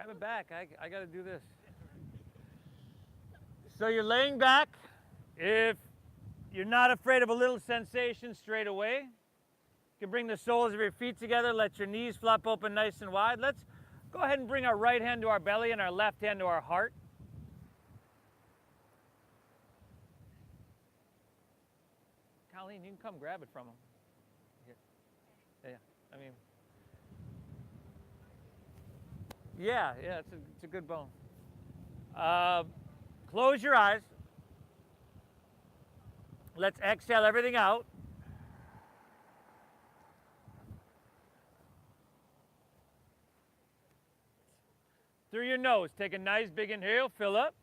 Grab it back. I got to do this. So you're laying back. If you're not afraid of a little sensation straight away, you can bring the soles of your feet together. Let your knees flop open nice and wide. Let's go ahead and bring our right hand to our belly and our left hand to our heart. Colleen, you can come grab it from him. Here. Yeah, I mean, yeah, it's a good bone. Close your eyes. Let's exhale everything out. Through your nose, take a nice big inhale, fill up.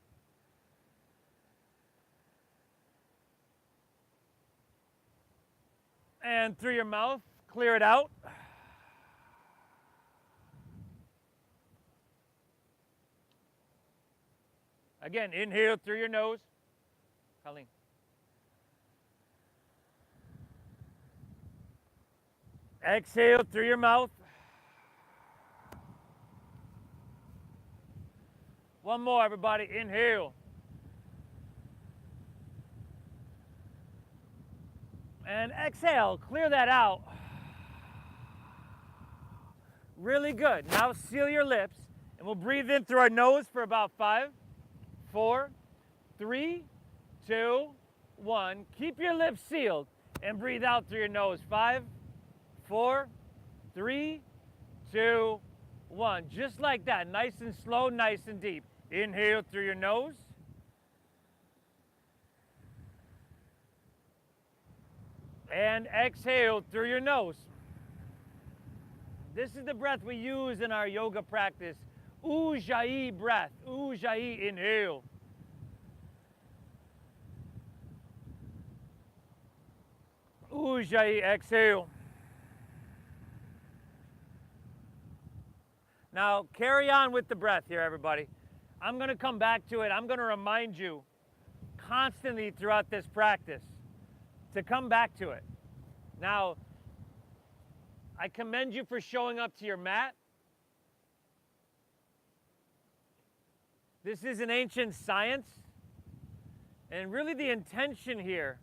And through your mouth, clear it out. Again, inhale through your nose. Colleen. Exhale through your mouth. One more, everybody. Inhale. And exhale. Clear that out. Really good. Now seal your lips, and we'll breathe in through our nose for about 5, 4, 3, 2, 1. Keep your lips sealed and breathe out through your nose. 5, 4, 3, 2, 1. Just like that. Nice and slow, nice and deep. Inhale through your nose. And exhale through your nose. This is the breath we use in our yoga practice. Ujjayi breath. Ujjayi, inhale. Ujjayi, exhale. Now carry on with the breath here, everybody. I'm going to come back to it. I'm going to remind you constantly throughout this practice to come back to it. Now, I commend you for showing up to your mat. This is an ancient science, and really the intention here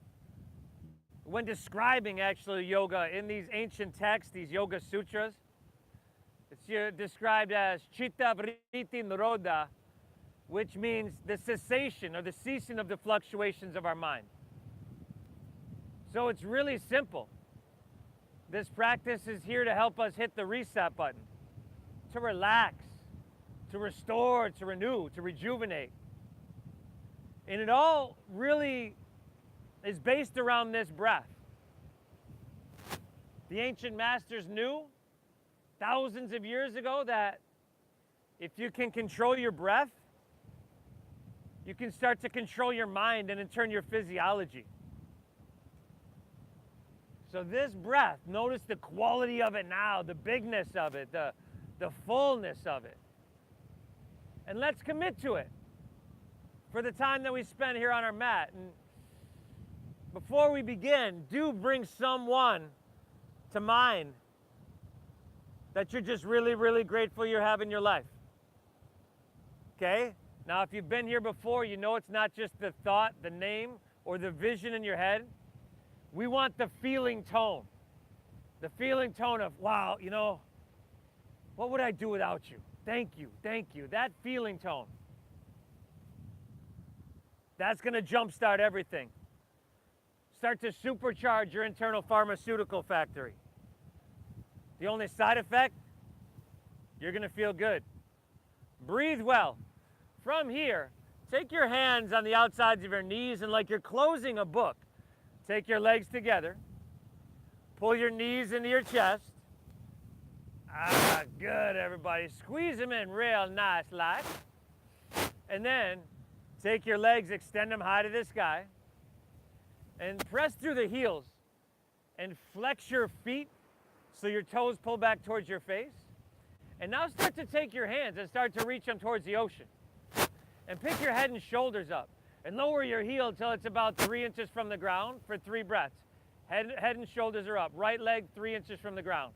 when describing actually yoga in these ancient texts, these yoga sutras, it's described as chitta vritti nirodha, which means the cessation or the ceasing of the fluctuations of our mind. So it's really simple. This practice is here to help us hit the reset button, to relax, to restore, to renew, to rejuvenate. And it all really is based around this breath. The ancient masters knew thousands of years ago that if you can control your breath, you can start to control your mind and in turn your physiology. So this breath, notice the quality of it now, the bigness of it, the fullness of it. And let's commit to it for the time that we spend here on our mat. And before we begin, do bring someone to mind that you're just really, really grateful you have in your life. Okay? Now, if you've been here before, you know it's not just the thought, the name, or the vision in your head. We want the feeling tone. The feeling tone of, wow, you know, what would I do without you? Thank you, thank you. That feeling tone. That's going to jumpstart everything. Start to supercharge your internal pharmaceutical factory. The only side effect, you're going to feel good. Breathe well. From here, take your hands on the outsides of your knees and like you're closing a book, take your legs together, pull your knees into your chest. Ah, good, everybody. Squeeze them in real nice like. And then take your legs, extend them high to the sky, and press through the heels and flex your feet so your toes pull back towards your face. And now start to take your hands and start to reach them towards the ocean. And pick your head and shoulders up and lower your heel until it's about 3 inches from the ground for 3 breaths. Head and shoulders are up. Right leg 3 inches from the ground.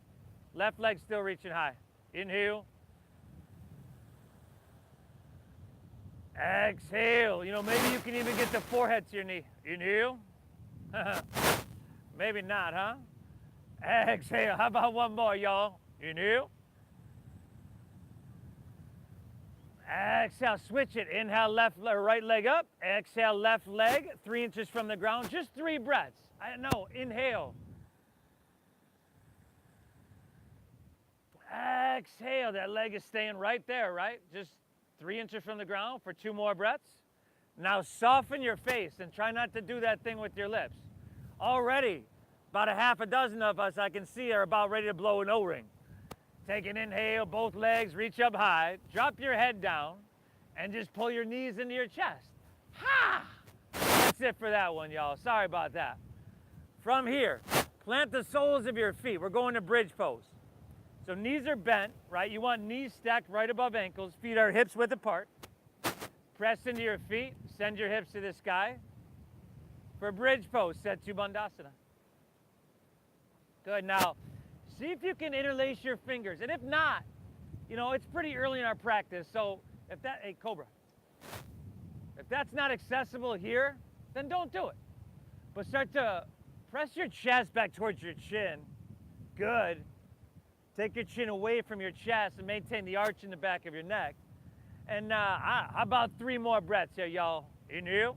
Left leg still reaching high. Inhale. Exhale. You know, maybe you can even get the forehead to your knee. Inhale. Maybe not, huh? Exhale. How about one more, y'all? Inhale. Exhale, switch it. Inhale, left or right leg up. Exhale, left leg, 3 inches from the ground. Just 3 breaths. I know, inhale. Exhale, that leg is staying right there, right? Just 3 inches from the ground for 2 more breaths. Now soften your face and try not to do that thing with your lips. Already, about a half a dozen of us I can see are about ready to blow an O-ring. Take an inhale, both legs, reach up high, drop your head down, and just pull your knees into your chest. Ha! That's it for that one, y'all. Sorry about that. From here, plant the soles of your feet. We're going to bridge pose. So knees are bent, right? You want knees stacked right above ankles. Feet are hips width apart. Press into your feet. Send your hips to the sky. For bridge pose, Setsu Bandhasana. Good. Now, see if you can interlace your fingers. And if not, you know, it's pretty early in our practice. So if that, hey, Cobra, if that's not accessible here, then don't do it. But start to press your chest back towards your chin. Good. Take your chin away from your chest and maintain the arch in the back of your neck. And how about 3 more breaths here, y'all? Inhale.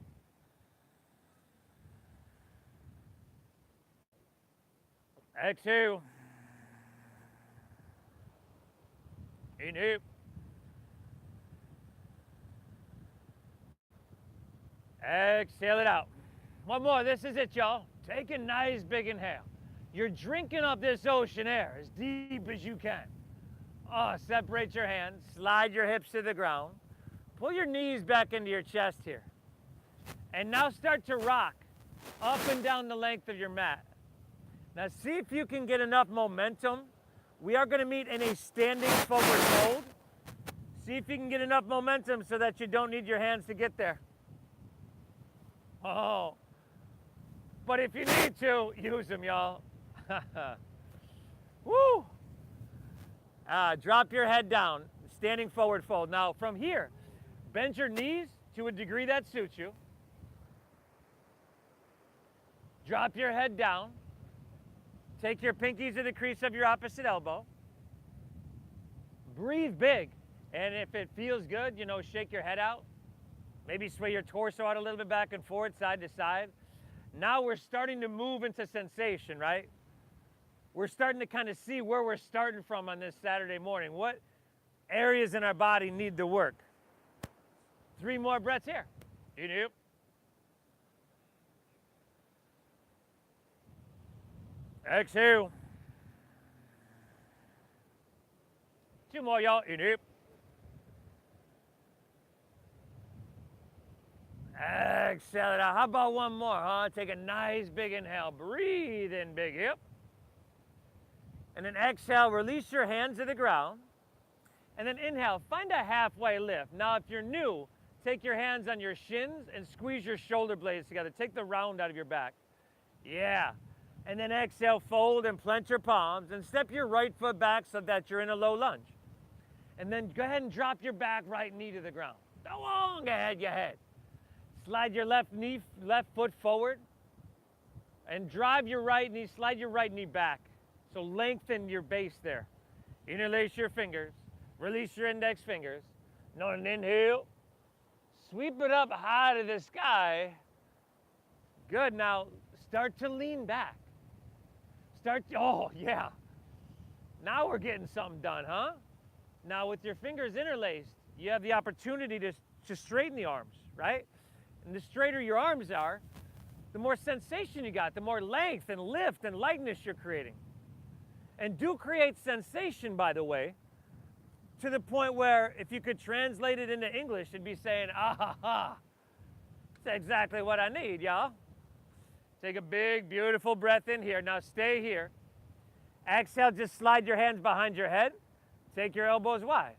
Exhale. Inhale. Exhale it out. One more. This is it, y'all. Take a nice big inhale. You're drinking up this ocean air as deep as you can. Oh, separate your hands. Slide your hips to the ground. Pull your knees back into your chest here. And now start to rock up and down the length of your mat. Now see if you can get enough momentum. We are going to meet in a standing forward fold. See if you can get enough momentum so that you don't need your hands to get there. Oh, but if you need to, use them, y'all. Woo! Drop your head down, standing forward fold. Now from here, bend your knees to a degree that suits you. Drop your head down. Take your pinkies to the crease of your opposite elbow. Breathe big. And if it feels good, you know, shake your head out. Maybe sway your torso out a little bit back and forth, side to side. Now we're starting to move into sensation, right? We're starting to kind of see where we're starting from on this Saturday morning. What areas in our body need the work? 3 more breaths here. Inhale. Exhale. 2 more, y'all. Inhale. Exhale it out. How about one more, huh? Take a nice big inhale. Breathe in big hip. And then exhale, release your hands to the ground. And then inhale, find a halfway lift. Now, if you're new, take your hands on your shins and squeeze your shoulder blades together. Take the round out of your back. Yeah. And then exhale, fold and plant your palms and step your right foot back so that you're in a low lunge. And then go ahead and drop your back right knee to the ground. Go on ahead, your head. Slide your left foot forward and drive your right knee, slide your right knee back. So lengthen your base there. Interlace your fingers, release your index fingers. Now an inhale, sweep it up high to the sky. Good, now start to lean back. Oh yeah. Now we're getting something done, huh? Now with your fingers interlaced, you have the opportunity to straighten the arms, right? And the straighter your arms are, the more sensation you got, the more length and lift and lightness you're creating. And do create sensation, by the way, to the point where if you could translate it into English, it'd be saying, ah ha ha. That's exactly what I need, y'all. Take a big, beautiful breath in here. Now stay here. Exhale, just slide your hands behind your head. Take your elbows wide.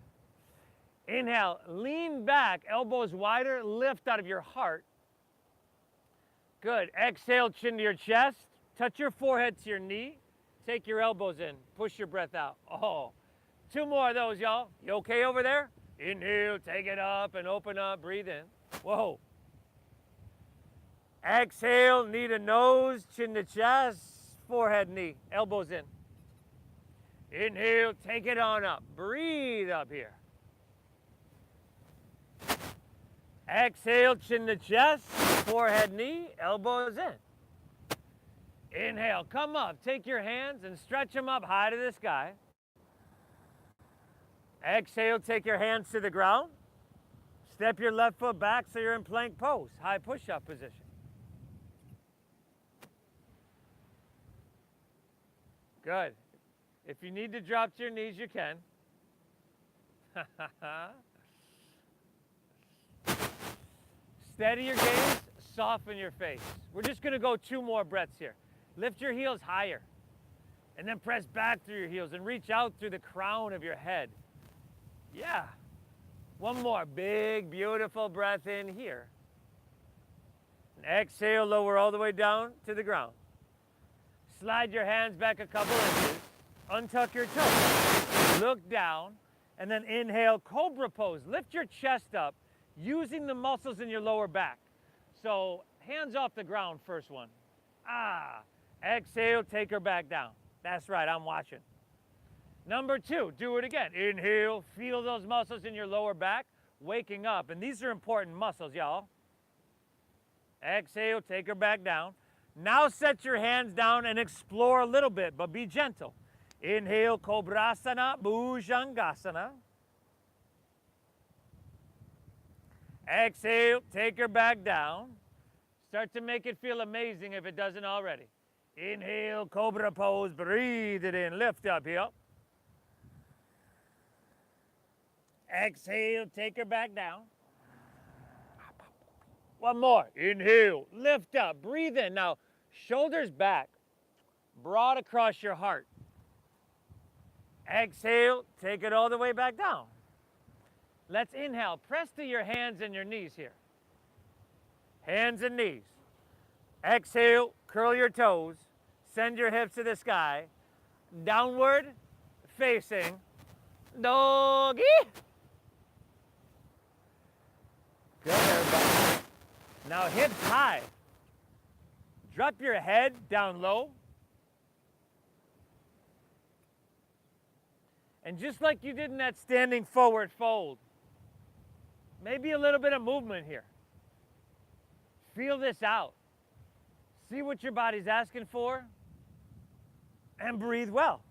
Inhale, lean back, elbows wider, lift out of your heart. Good. Exhale, chin to your chest. Touch your forehead to your knee. Take your elbows in. Push your breath out. Oh, 2 more of those, y'all. You okay over there? Inhale, take it up and open up, breathe in. Whoa. Exhale, knee to nose, chin to chest, forehead, knee, elbows in. Inhale, take it on up, breathe up here. Exhale, chin to chest, forehead, knee, elbows in. Inhale, come up, take your hands and stretch them up high to the sky. Exhale, take your hands to the ground. Step your left foot back so you're in plank pose, high push-up position. Good. If you need to drop to your knees, you can. Steady your gaze, soften your face. We're just going to go 2 more breaths here. Lift your heels higher, and then press back through your heels and reach out through the crown of your head. Yeah. One more big, beautiful breath in here. And exhale, lower all the way down to the ground. Slide your hands back a couple inches. Untuck your toes. Look down. And then inhale, cobra pose. Lift your chest up using the muscles in your lower back. So hands off the ground, first one. Exhale, take her back down. That's right, I'm watching. Number 2, do it again. Inhale, feel those muscles in your lower back waking up. And these are important muscles, y'all. Exhale, take her back down. Now set your hands down and explore a little bit, but be gentle. Inhale, Kobrasana, Bhujangasana. Exhale, take her back down. Start to make it feel amazing if it doesn't already. Inhale, Cobra pose, breathe it in, lift up here. Exhale, take her back down. One more. Inhale, lift up, breathe in. Now, shoulders back, broad across your heart. Exhale, take it all the way back down. Let's inhale. Press to your hands and your knees here. Hands and knees. Exhale, curl your toes. Send your hips to the sky. Downward facing doggy. Good, everybody. Now hips high. Drop your head down low. And just like you did in that standing forward fold, maybe a little bit of movement here. Feel this out. See what your body's asking for, and breathe well.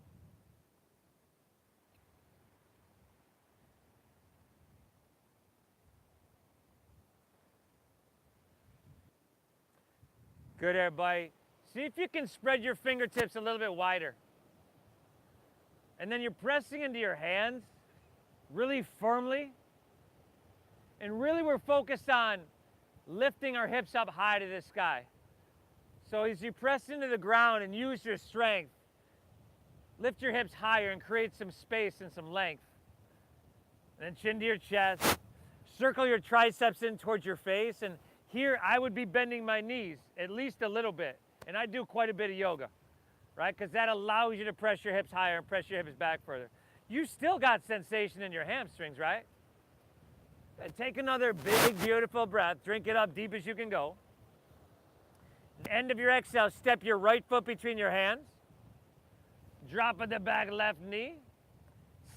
Good, everybody. See if you can spread your fingertips a little bit wider. And then you're pressing into your hands really firmly. And really we're focused on lifting our hips up high to the sky. So as you press into the ground and use your strength, lift your hips higher and create some space and some length. And then chin to your chest. Circle your triceps in towards your face. And here I would be bending my knees at least a little bit. And I do quite a bit of yoga, right? Because that allows you to press your hips higher and press your hips back further. You still got sensation in your hamstrings, right? And take another big, beautiful breath. Drink it up deep as you can go. At the end of your exhale, step your right foot between your hands. Drop at the back left knee.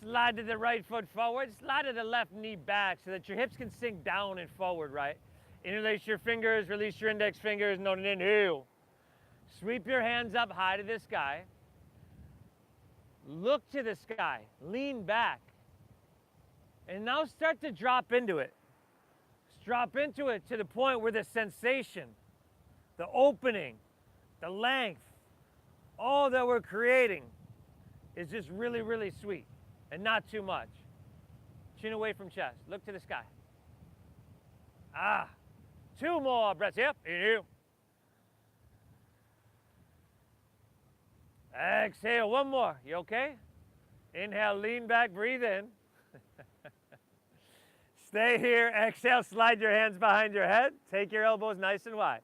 Slide to the right foot forward. Slide to the left knee back so that your hips can sink down and forward, right? Interlace your fingers, release your index fingers, and on an inhale. Sweep your hands up high to the sky. Look to the sky. Lean back. And now start to drop into it. Drop into it to the point where the sensation, the opening, the length, all that we're creating is just really, really sweet and not too much. Chin away from chest. Look to the sky. 2 more breaths. Yep. Inhale. Exhale. 1 more. You okay? Inhale, lean back, breathe in. Stay here. Exhale, slide your hands behind your head. Take your elbows nice and wide.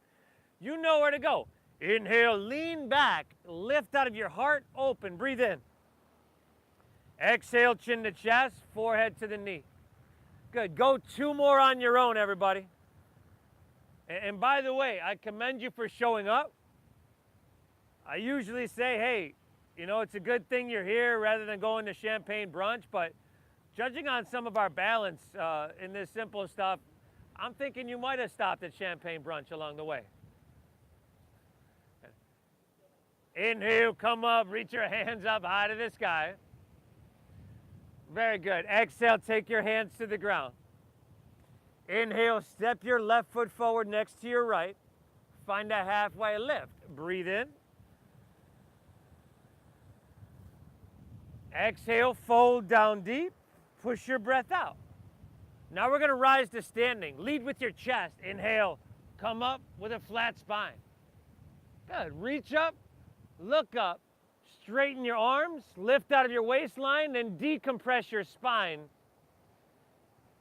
You know where to go. Inhale, lean back, lift out of your heart, open, breathe in. Exhale, chin to chest, forehead to the knee. Good. Go 2 more on your own, everybody. And by the way, I commend you for showing up. I usually say, hey, you know, it's a good thing you're here rather than going to champagne brunch, but judging on some of our balance in this simple stuff, I'm thinking you might have stopped at champagne brunch along the way. Inhale, come up, reach your hands up high to the sky. Very good. Exhale, take your hands to the ground. Inhale, step your left foot forward next to your right. Find a halfway lift. Breathe in. Exhale, fold down deep. Push your breath out. Now we're going to rise to standing. Lead with your chest. Inhale, come up with a flat spine. Good. Reach up, look up, straighten your arms, lift out of your waistline, then decompress your spine.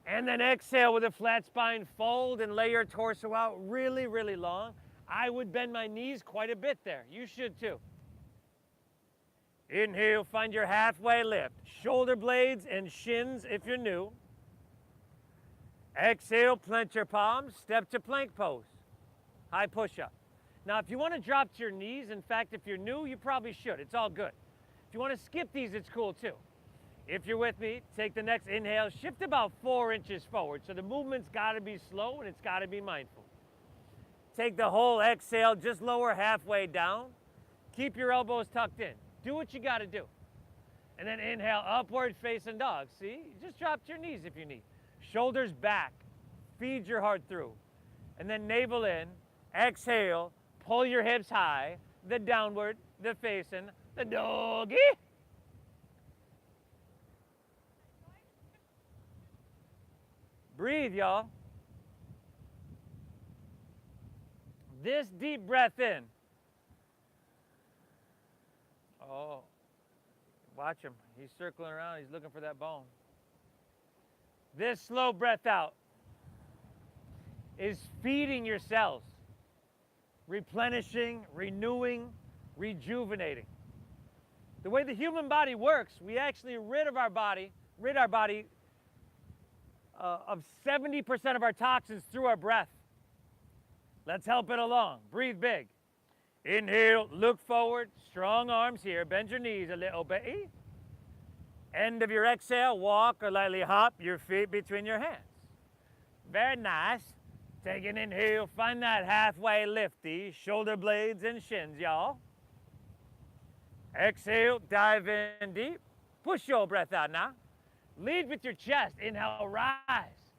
And then exhale with a flat spine, fold and lay your torso out really, really long. I would bend my knees quite a bit there. You should too. Inhale, find your halfway lift. Shoulder blades and shins if you're new. Exhale, plant your palms, step to plank pose. High push-up. Now, if you want to drop to your knees, in fact, if you're new, you probably should. It's all good. If you want to skip these, it's cool too. If you're with me, take the next inhale, shift about 4 inches forward. So the movement's got to be slow and it's got to be mindful. Take the whole exhale, just lower halfway down. Keep your elbows tucked in. Do what you got to do. And then inhale, upward facing dog. See, just drop to your knees if you need. Shoulders back, feed your heart through. And then navel in, exhale, pull your hips high, the downward, the facing, the doggy. Breathe, y'all. This deep breath in. Oh, watch him. He's circling around. He's looking for that bone. This slow breath out is feeding your cells, replenishing, renewing, rejuvenating. The way the human body works, we actually rid our body of 70% of our toxins through our breath. Let's help it along. Breathe big. Inhale, look forward, strong arms here. Bend your knees a little bit. End of your exhale, walk or lightly hop your feet between your hands. Very nice. Take an inhale, find that halfway lifty, shoulder blades and shins, y'all. Exhale, dive in deep. Push your breath out now. Lead with your chest. Inhale, rise.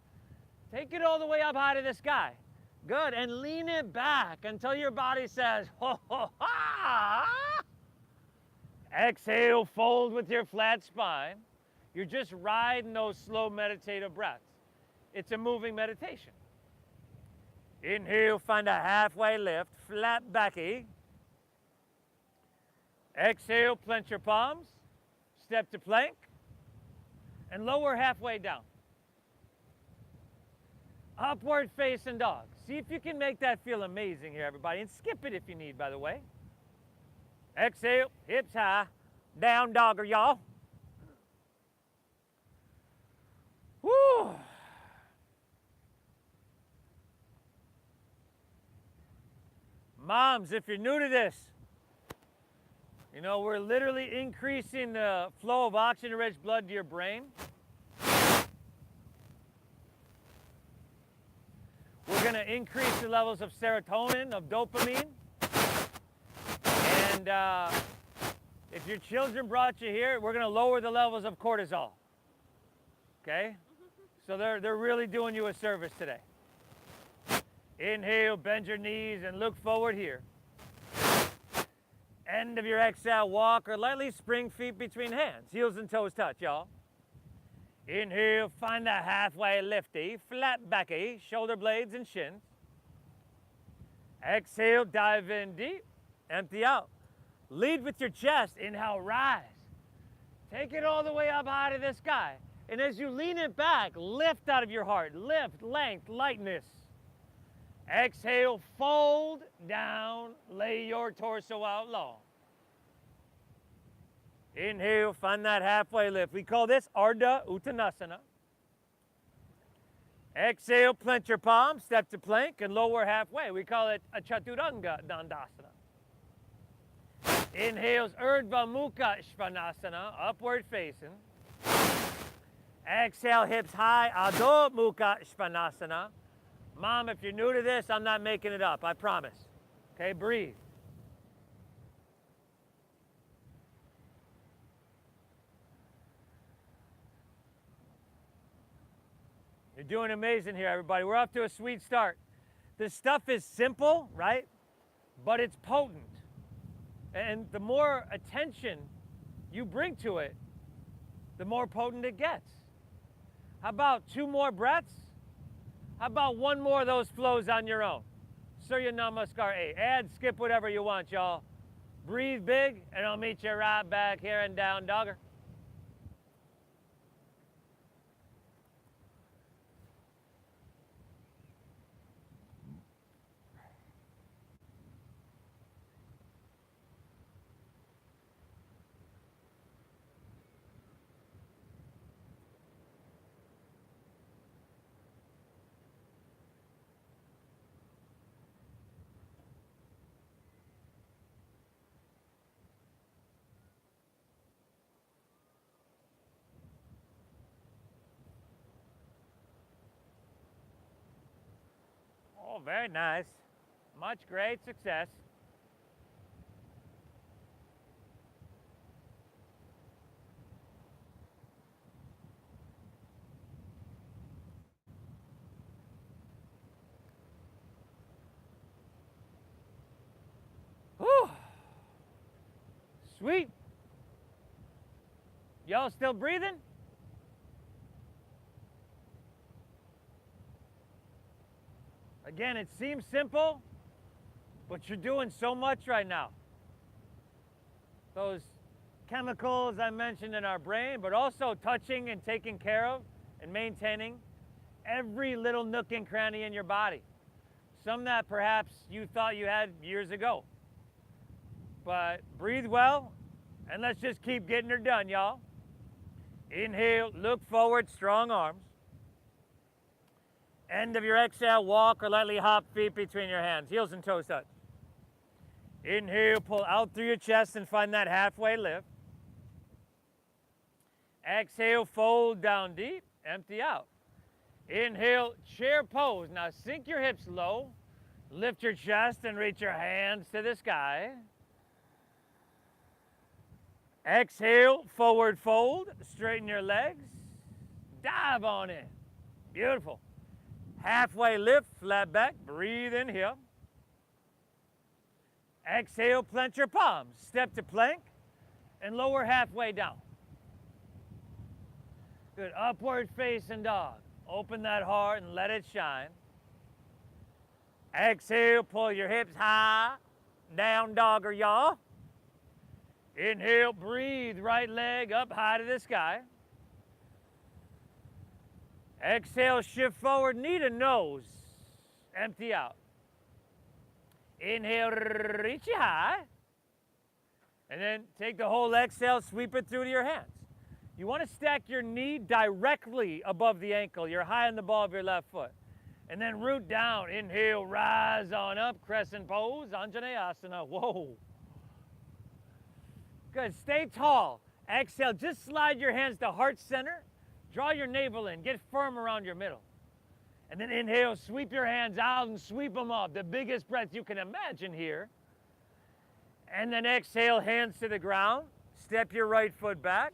Take it all the way up high to the sky. Good, and lean it back until your body says, ho, ho, ha. Exhale, fold with your flat spine. You're just riding those slow meditative breaths. It's a moving meditation. Inhale, find a halfway lift, flat backy. Exhale, plant your palms, step to plank, and lower halfway down. Upward facing dog. See if you can make that feel amazing here, everybody. And skip it if you need, by the way. Exhale, hips high, down dogger, y'all. Woo! Moms, if you're new to this, you know, we're literally increasing the flow of oxygen-rich blood to your brain. We're going to increase the levels of serotonin, of dopamine. And if your children brought you here, we're going to lower the levels of cortisol. Okay? So they're really doing you a service today. Inhale, bend your knees and look forward here. End of your exhale, walk or lightly spring feet between hands. Heels and toes touch, y'all. Inhale, find that halfway lifty, flat backy, shoulder blades and shins. Exhale, dive in deep, empty out. Lead with your chest, inhale, rise. Take it all the way up high to the sky. And as you lean it back, lift out of your heart, lift, length, lightness. Exhale, fold down, lay your torso out long. Inhale, find that halfway lift. We call this Ardha Uttanasana. Exhale, plant your palms, step to plank, and lower halfway. We call it a Chaturanga Dandasana. Inhales, Urdhva Mukha Svanasana, upward facing. Exhale, hips high, Adho Mukha Svanasana. Mom, if you're new to this, I'm not making it up, I promise. Okay, breathe. You're doing amazing here, everybody. We're off to a sweet start. This stuff is simple, right? But it's potent. And the more attention you bring to it, the more potent it gets. How about 2 more breaths? How about 1 more of those flows on your own? Surya Namaskar 8. Add, skip whatever you want, y'all. Breathe big, and I'll meet you right back here in down dogger. Oh, very nice. Much great success. Whew. Sweet. Y'all still breathing? Again, it seems simple, but you're doing so much right now. Those chemicals I mentioned in our brain, but also touching and taking care of and maintaining every little nook and cranny in your body. Some that perhaps you thought you had years ago. But breathe well, and let's just keep getting her done, y'all. Inhale, look forward, strong arms. End of your exhale, walk or lightly hop feet between your hands. Heels and toes touch. Inhale, pull out through your chest and find that halfway lift. Exhale, fold down deep, empty out. Inhale, chair pose. Now sink your hips low, lift your chest and reach your hands to the sky. Exhale, forward fold, straighten your legs, dive on in. Beautiful. Halfway lift, flat back, breathe in here. Exhale, plant your palms, step to plank, and lower halfway down. Good, upward facing dog. Open that heart and let it shine. Exhale, pull your hips high, down dogger, y'all. Inhale, breathe, right leg up high to the sky. Exhale, shift forward, knee to nose, empty out. Inhale, reach it high. And then take the whole exhale, sweep it through to your hands. You want to stack your knee directly above the ankle. You're high in the ball of your left foot. And then root down. Inhale, rise on up, crescent pose, Anjaneyasana. Whoa. Good, stay tall. Exhale, just slide your hands to heart center. Draw your navel in, get firm around your middle. And then inhale, sweep your hands out and sweep them up. The biggest breath you can imagine here. And then exhale, hands to the ground. Step your right foot back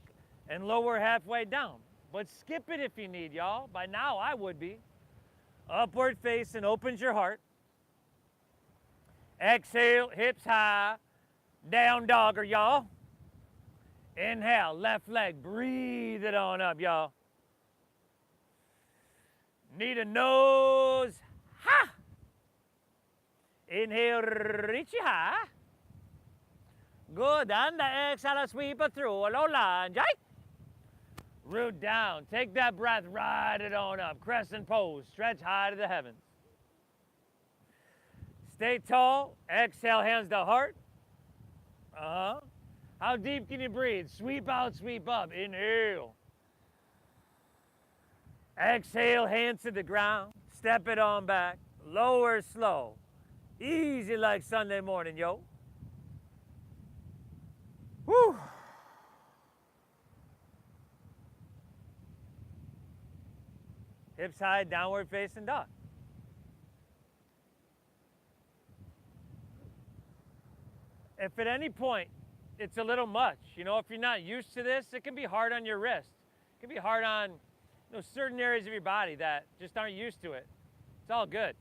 and lower halfway down. But skip it if you need, y'all. By now, I would be. Upward face and opens your heart. Exhale, hips high. Down dogger, y'all. Inhale, left leg, breathe it on up, y'all. Knee to nose, ha! Inhale, reach it high. Good, and the exhale, sweep it through, low lunge, right? Root down, take that breath, ride it on up. Crescent pose, stretch high to the heavens. Stay tall, exhale, hands to heart. How deep can you breathe? Sweep out, sweep up. Inhale. Exhale, hands to the ground. Step it on back. Lower slow. Easy like Sunday morning, yo. Whew. Hips high, downward facing dog. If at any point it's a little much, if you're not used to this, it can be hard on your wrist. It can be hard on certain areas of your body that just aren't used to it. It's all good.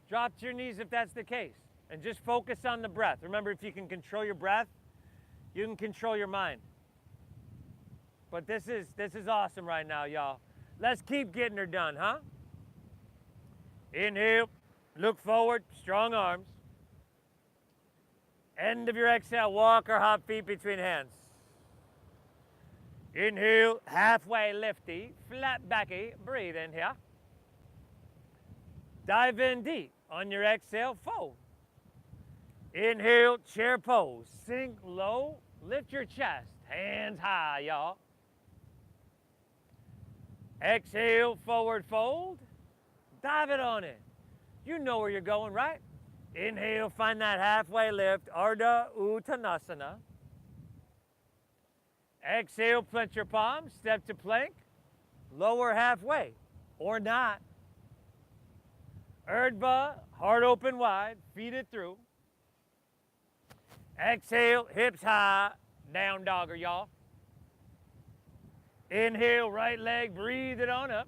Drop to your knees if that's the case. And just focus on the breath. Remember, if you can control your breath, you can control your mind. But this is awesome right now, y'all. Let's keep getting her done, huh? Inhale, look forward, strong arms. End of your exhale, walk or hop feet between hands. Inhale, halfway lifty, flat backy, breathe in here. Dive in deep. On your exhale, fold. Inhale, chair pose. Sink low, lift your chest. Hands high, y'all. Exhale, forward fold. Dive it on in. You know where you're going, right? Inhale, find that halfway lift. Ardha Uttanasana. Exhale, plant your palms. Step to plank. Lower halfway, or not. Urdhva, heart open wide, feed it through. Exhale, hips high, down dogger, y'all. Inhale, right leg, breathe it on up.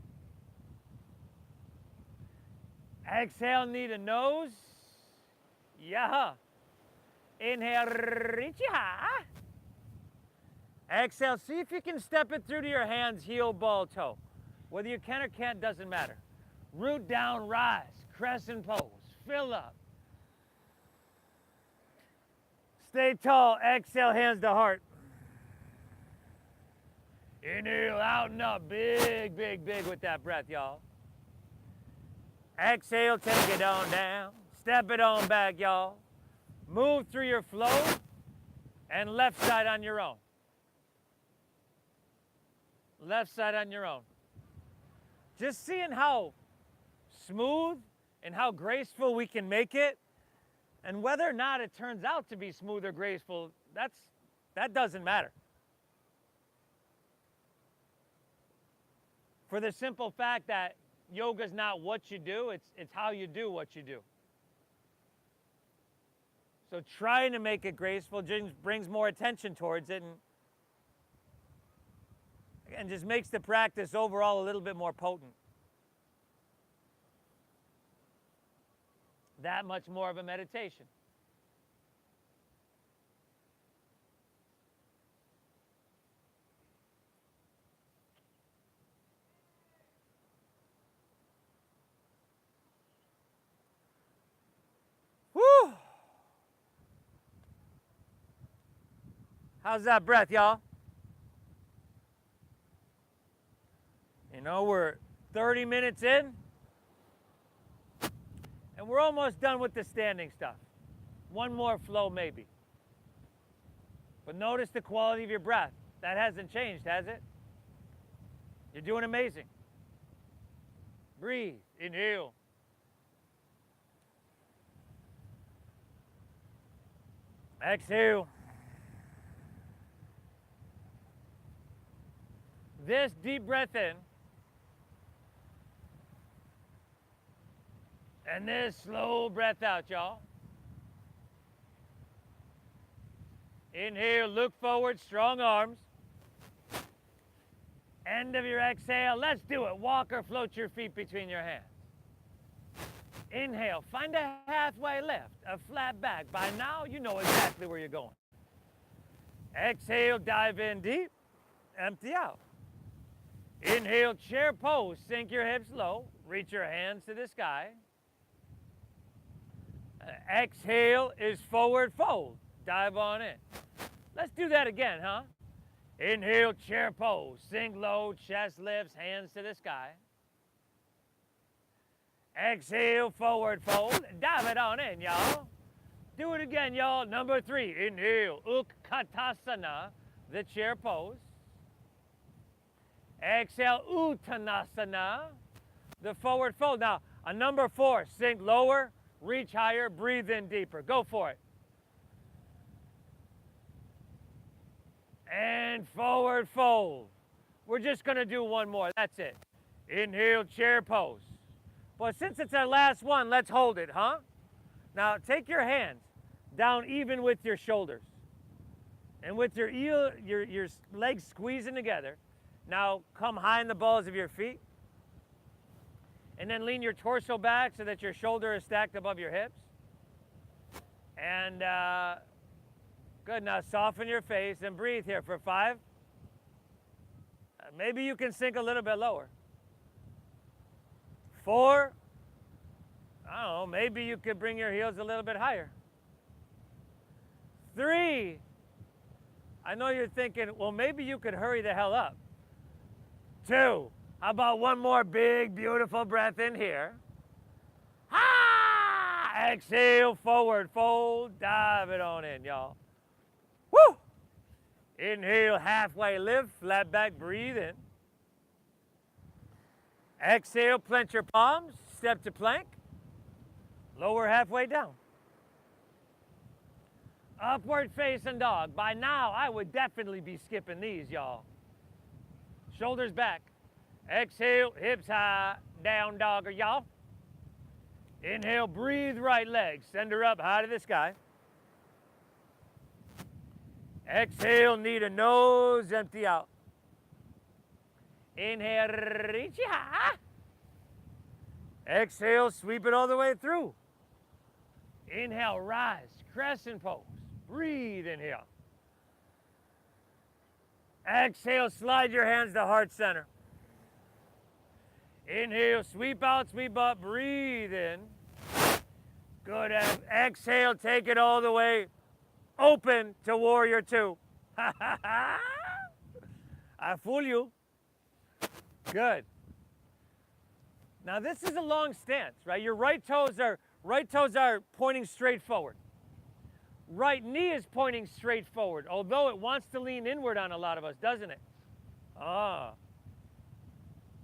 Exhale, knee to nose. Yeah. Inhale, reach it high. Exhale, see if you can step it through to your hands, heel, ball, toe. Whether you can or can't, doesn't matter. Root down, rise. Crescent pose, fill up. Stay tall, exhale, hands to heart. Inhale, out and up, big, big, big with that breath, y'all. Exhale, take it on down. Step it on back, y'all. Move through your flow and left side on your own. Left side on your own. Just seeing how smooth and how graceful we can make it, and whether or not it turns out to be smooth or graceful, that doesn't matter. For the simple fact that yoga's not what you do, it's how you do what you do. So trying to make it graceful just brings more attention towards it and just makes the practice overall a little bit more potent. That much more of a meditation. Whew! How's that breath, y'all? We're 30 minutes in. And we're almost done with the standing stuff. One more flow maybe. But notice the quality of your breath. That hasn't changed, has it? You're doing amazing. Breathe, inhale. Exhale. This deep breath in. And this slow breath out, y'all. Inhale, look forward, strong arms. End of your exhale, let's do it. Walk or float your feet between your hands. Inhale, find a halfway lift, a flat back. By now, you know exactly where you're going. Exhale, dive in deep, empty out. Inhale, chair pose, sink your hips low, reach your hands to the sky. Exhale is forward fold. Dive on in. Let's do that again, huh? Inhale, chair pose. Sink low, chest lifts, hands to the sky. Exhale, forward fold. Dive it on in, y'all. Do it again, y'all. Number 3. Inhale, Utkatasana, the chair pose. Exhale, Uttanasana, the forward fold. Now, on number 4, sink lower, reach higher, breathe in deeper. Go for it. And forward fold. We're just going to do one more. That's it. Inhale, chair pose. But since it's our last one, let's hold it, huh? Now, take your hands down even with your shoulders. And with your legs squeezing together. Now, come high in the balls of your feet. And then lean your torso back so that your shoulder is stacked above your hips. And good. Now, soften your face and breathe here for 5. Maybe you can sink a little bit lower. 4. I don't know, maybe you could bring your heels a little bit higher. 3. I know you're thinking, well, maybe you could hurry the hell up. 2. How about one more big, beautiful breath in here? Ah! Exhale, forward fold, dive it on in, y'all. Woo! Inhale, halfway lift, flat back, breathe in. Exhale, plant your palms, step to plank. Lower halfway down. Upward facing dog. By now, I would definitely be skipping these, y'all. Shoulders back. Exhale, hips high, down dogger, y'all. Inhale, breathe right leg, send her up high to the sky. Exhale, knee to nose, empty out. Inhale, reach high. Exhale, sweep it all the way through. Inhale, rise, crescent pose. Breathe in here. Exhale, slide your hands to heart center. Inhale, sweep out, sweep up, breathe in. Good. Exhale, take it all the way open to warrior 2. I fool you. Good. Now this is a long stance, right? Your right toes are pointing straight forward. Right knee is pointing straight forward, although it wants to lean inward on a lot of us, doesn't it? Ah.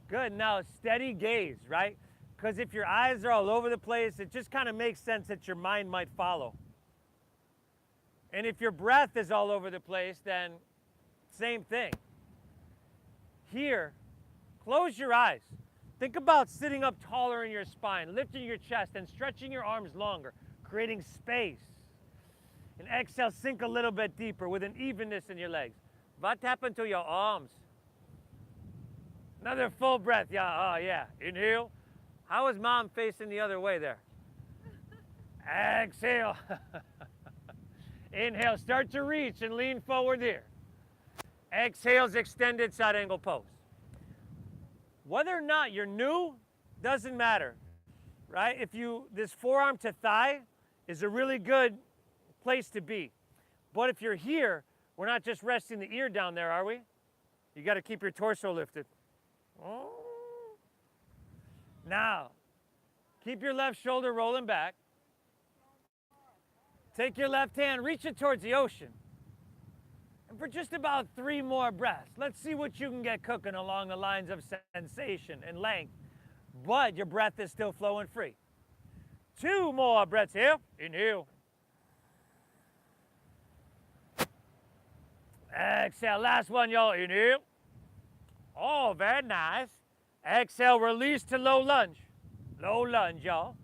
Good. Now steady gaze, right? Because if your eyes are all over the place, it just kind of makes sense that your mind might follow. And if your breath is all over the place, then same thing. Here, close your eyes. Think about sitting up taller in your spine, lifting your chest and stretching your arms longer, creating space. And exhale, sink a little bit deeper with an evenness in your legs. What happened to your arms? Another full breath, yeah, oh yeah. Inhale. How is mom facing the other way there? Exhale. Inhale, start to reach and lean forward here. Exhale's extended side angle pose. Whether or not you're new, doesn't matter, right? This forearm to thigh is a really good place to be. But if you're here, we're not just resting the ear down there, are we? You got to keep your torso lifted. Oh. Now, keep your left shoulder rolling back. Take your left hand, reach it towards the ocean. And for just about 3 more breaths, let's see what you can get cooking along the lines of sensation and length, but your breath is still flowing free. 2 more breaths here. Inhale. Exhale. Last one, y'all. Inhale. Oh, very nice. Exhale, release to low lunge. Low lunge, y'all.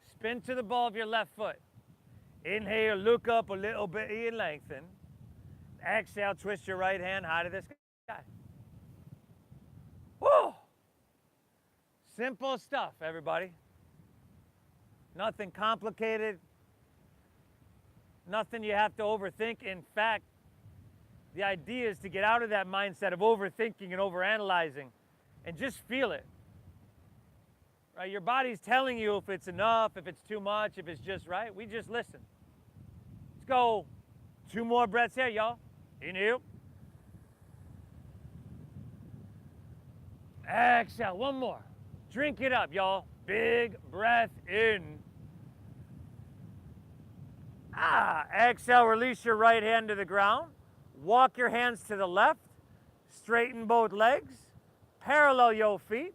Spin to the ball of your left foot. Inhale, look up a little bit and lengthen. Exhale, twist your right hand high to the sky. Woo! Simple stuff, everybody. Nothing complicated. Nothing you have to overthink. In fact, the idea is to get out of that mindset of overthinking and overanalyzing and just feel it. Right? Your body's telling you if it's enough, if it's too much, if it's just right. We just listen. Let's go. 2 more breaths here, y'all. Inhale. Exhale. 1 more. Drink it up, y'all. Big breath in. Exhale, release your right hand to the ground. Walk your hands to the left. Straighten both legs. Parallel your feet.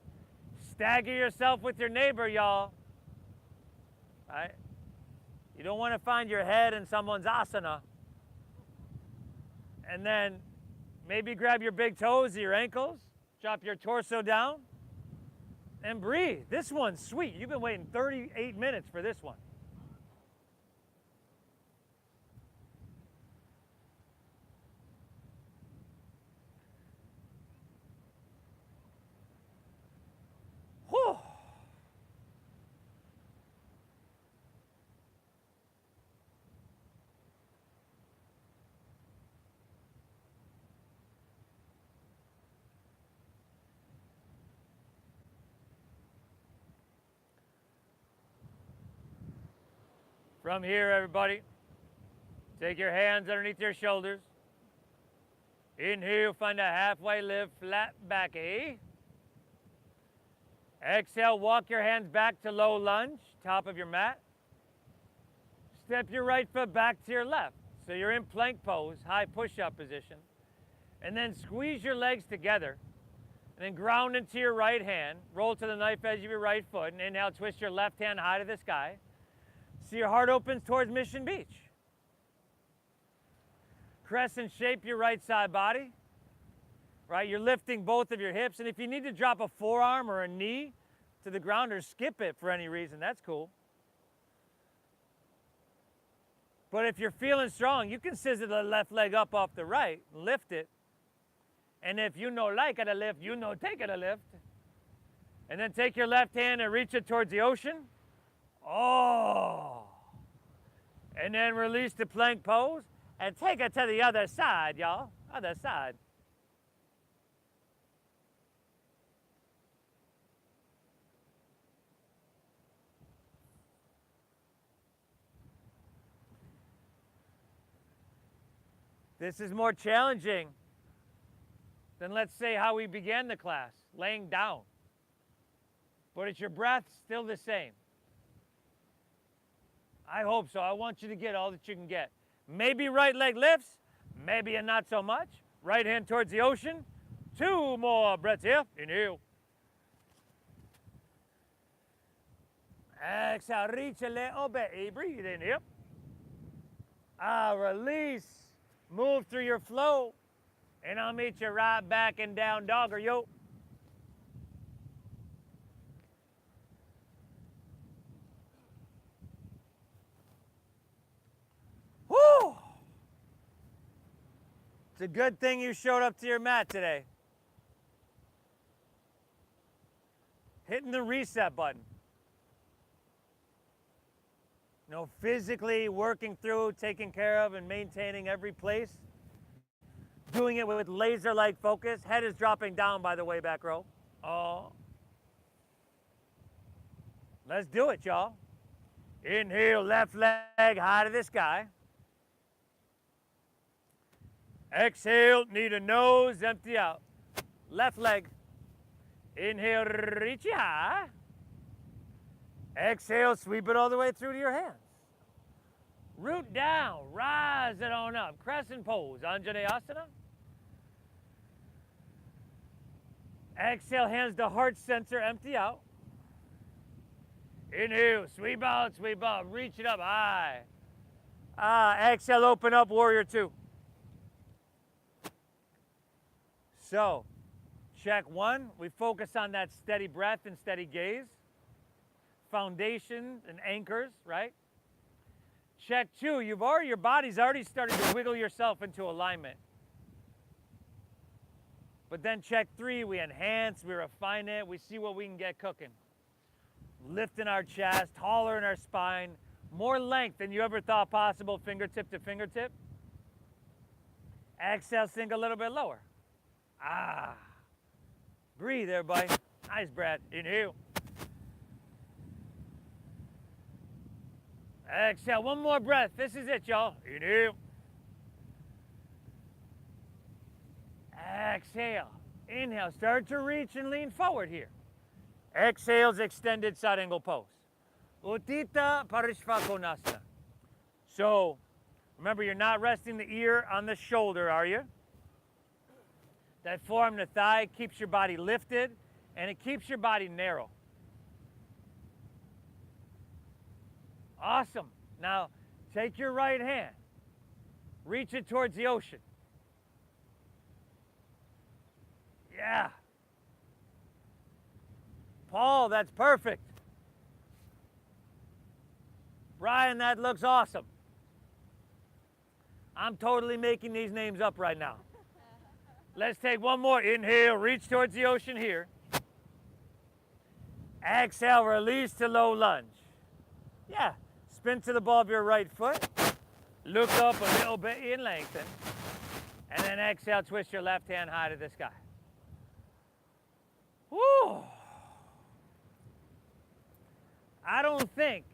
Stagger yourself with your neighbor, y'all. Right? You don't want to find your head in someone's asana. And then maybe grab your big toes or your ankles, drop your torso down, and breathe. This one's sweet. You've been waiting 38 minutes for this one. Whew. From here, everybody, take your hands underneath your shoulders. Inhale, find a halfway lift, flat back, Exhale, walk your hands back to low lunge, top of your mat. Step your right foot back to your left. So you're in plank pose, high push-up position. And then squeeze your legs together. And then ground into your right hand. Roll to the knife edge of your right foot. And inhale, twist your left hand high to the sky. So your heart opens towards Mission Beach. Crescent shape your right side body. Right, you're lifting both of your hips. And if you need to drop a forearm or a knee to the ground or skip it for any reason, that's cool. But if you're feeling strong, you can scissor the left leg up off the right, lift it. And if you know like it a lift, you know take it a lift. And then take your left hand and reach it towards the ocean. Oh. And then release the plank pose and take it to the other side, y'all. Other side. This is more challenging than, let's say, how we began the class, laying down. But it's your breath still the same. I hope so. I want you to get all that you can get. Maybe right leg lifts, maybe not so much. Right hand towards the ocean. 2 more breaths here. Inhale. Exhale, reach a little bit. Breathe in here. Release. Move through your flow. And I'll meet you right back in down dog or yo. Woo! It's a good thing you showed up to your mat today. Hitting the reset button. You know, physically working through, taking care of, and maintaining every place. Doing it with laser-like focus. Head is dropping down, by the way, back row. Oh. Let's do it, y'all. Inhale, left leg high to the sky. Exhale, knee to nose, empty out. Left leg. Inhale, reach it high. Exhale, sweep it all the way through to your hands. Root down, rise it on up. Crescent pose, Anjaneyasana. Exhale, hands to heart center, empty out. Inhale, sweep out, reach it up high. Exhale, open up, warrior 2. So, check 1, we focus on that steady breath and steady gaze. Foundation and anchors, right? Check 2, your body's already started to wiggle yourself into alignment. But then check 3, we enhance, we refine it, we see what we can get cooking. Lifting our chest, taller in our spine, more length than you ever thought possible, fingertip to fingertip. Exhale, sink a little bit lower. Breathe, everybody. Nice breath. Inhale. Exhale, one more breath. This is it, y'all. Inhale. Exhale. Inhale. Start to reach and lean forward here. Exhales, extended side angle pose. Uttita Parishvakonasana. So, remember, you're not resting the ear on the shoulder, are you? That forearm to thigh keeps your body lifted, and it keeps your body narrow. Awesome. Now, take your right hand, reach it towards the ocean. Yeah. Paul, that's perfect. Brian, that looks awesome. I'm totally making these names up right now. Let's take one more. Inhale, reach towards the ocean here. Exhale, release to low lunge. Yeah, spin to the ball of your right foot. Look up a little bit and lengthen. And then exhale, twist your left hand high to the sky. Woo! I don't think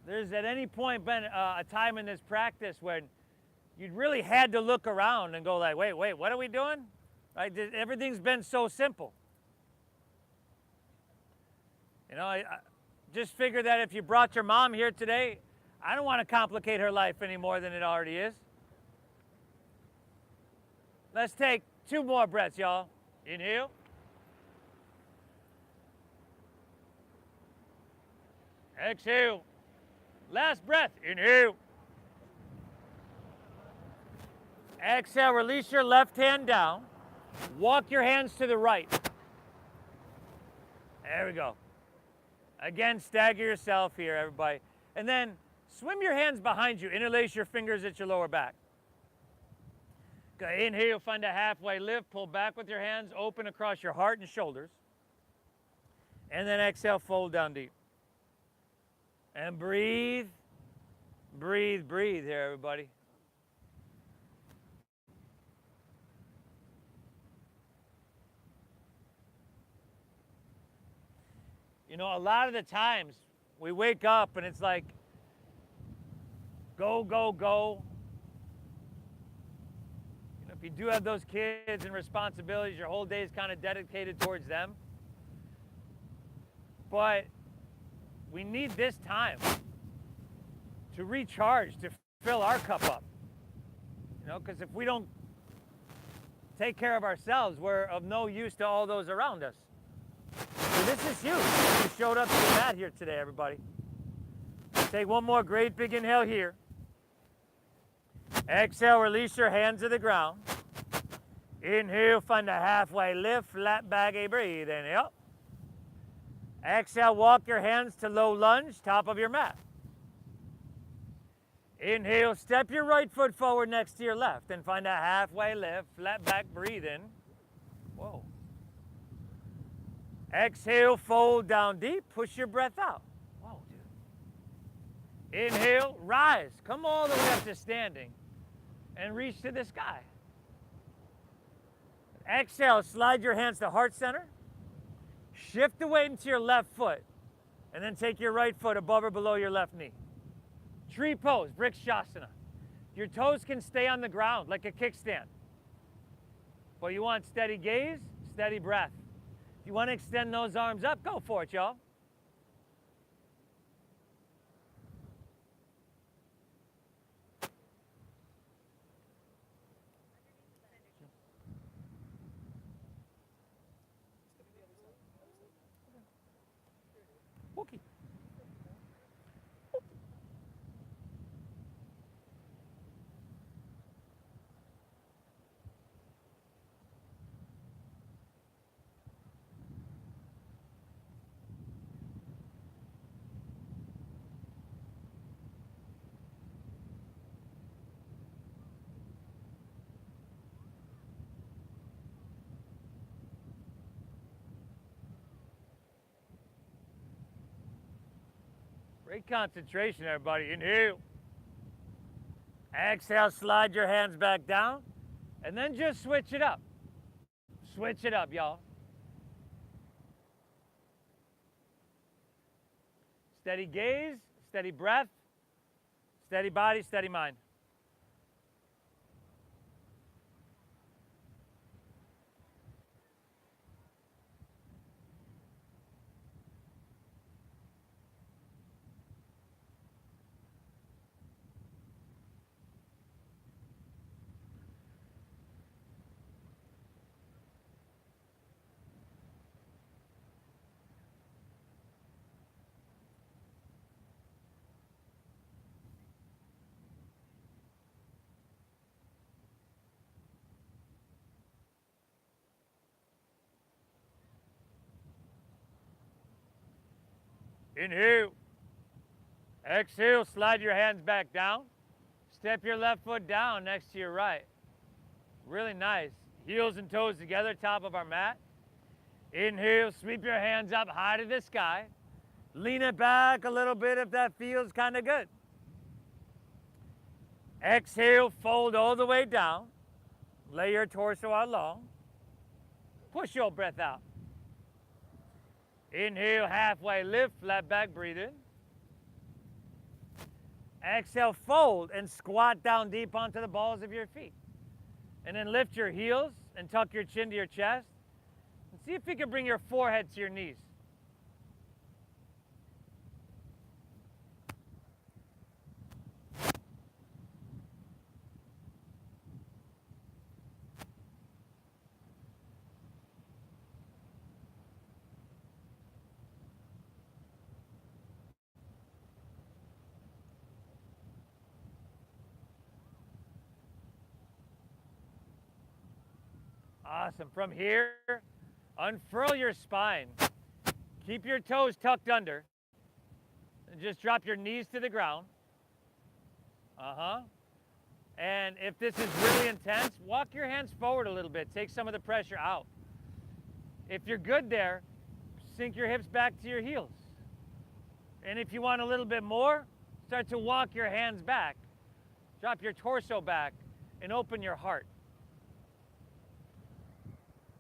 there's at any point been a time in this practice when you'd really had to look around and go like, wait, what are we doing? Right? Everything's been so simple. You know, I just figured that if you brought your mom here today, I don't want to complicate her life any more than it already is. Let's take 2 more breaths, y'all. Inhale. Exhale. Last breath. Inhale. Exhale, release your left hand down. Walk your hands to the right. There we go. Again, stagger yourself here, everybody. And then swim your hands behind you. Interlace your fingers at your lower back. Okay, inhale, find a halfway lift. Pull back with your hands. Open across your heart and shoulders. And then exhale, fold down deep. And breathe. Breathe, breathe here, everybody. You know, a lot of the times we wake up and it's like, go, go, go. You know, if you do have those kids and responsibilities, your whole day is kind of dedicated towards them. But we need this time to recharge, to fill our cup up. You know, because if we don't take care of ourselves, we're of no use to all those around us. So this is huge. You showed up to the mat here today, everybody. Take one more great big inhale here. Exhale, release your hands to the ground. Inhale, find a halfway lift, flat back, breathe. Inhale. Exhale, walk your hands to low lunge, top of your mat. Inhale, step your right foot forward next to your left and find a halfway lift, flat back, breathe in. Whoa. Exhale, fold down deep, push your breath out. Whoa, dude. Inhale, rise. Come all the way up to standing and reach to the sky. Exhale, slide your hands to heart center. Shift the weight into your left foot and then take your right foot above or below your left knee. Tree pose, Vrikshasana. Your toes can stay on the ground like a kickstand. But you want steady gaze, steady breath. If you want to extend those arms up, go for it, y'all. Okay. Great concentration, everybody. Inhale. Exhale, slide your hands back down. And then just switch it up. Switch it up, y'all. Steady gaze, steady breath, steady body, steady mind. Inhale. Exhale, slide your hands back down. Step your left foot down next to your right. Really nice. Heels and toes together, top of our mat. Inhale, sweep your hands up high to the sky. Lean it back a little bit if that feels kind of good. Exhale, fold all the way down. Lay your torso out long. Push your breath out. Inhale, halfway lift, flat back, breathe in. Exhale, fold and squat down deep onto the balls of your feet. And then lift your heels and tuck your chin to your chest. And see if you can bring your forehead to your knees. Awesome. From here, unfurl your spine. Keep your toes tucked under. And just drop your knees to the ground. And if this is really intense, walk your hands forward a little bit. Take some of the pressure out. If you're good there, sink your hips back to your heels. And if you want a little bit more, start to walk your hands back. Drop your torso back and open your heart.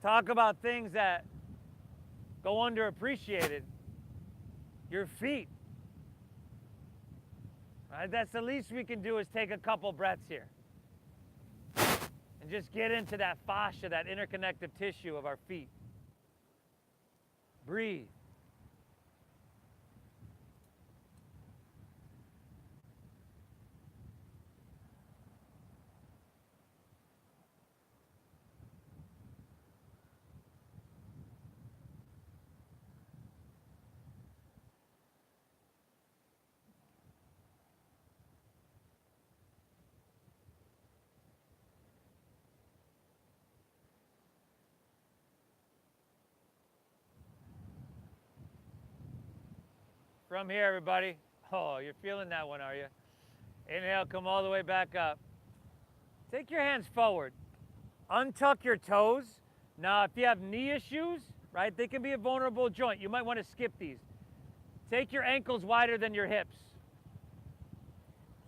Talk about things that go underappreciated. Your feet. Right? That's the least we can do is take a couple breaths here. And just get into that fascia, that interconnective tissue of our feet. Breathe. From here, everybody. Oh, you're feeling that one, are you? Inhale, come all the way back up. Take your hands forward. Untuck your toes. Now, if you have knee issues, right, they can be a vulnerable joint. You might want to skip these. Take your ankles wider than your hips.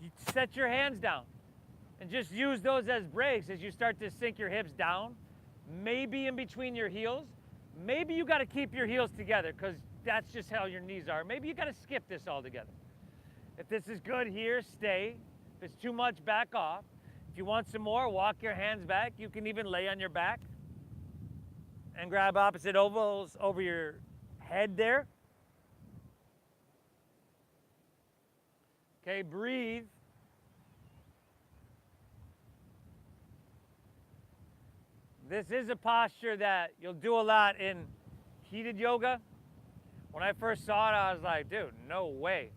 You set your hands down and just use those as brakes as you start to sink your hips down, maybe in between your heels. Maybe you got to keep your heels together because that's just how your knees are. Maybe you got to skip this altogether. If this is good here, stay. If it's too much, back off. If you want some more, walk your hands back. You can even lay on your back and grab opposite ovals over your head there. Okay, breathe. This is a posture that you'll do a lot in heated yoga. When I first saw it, I was like, dude, no way.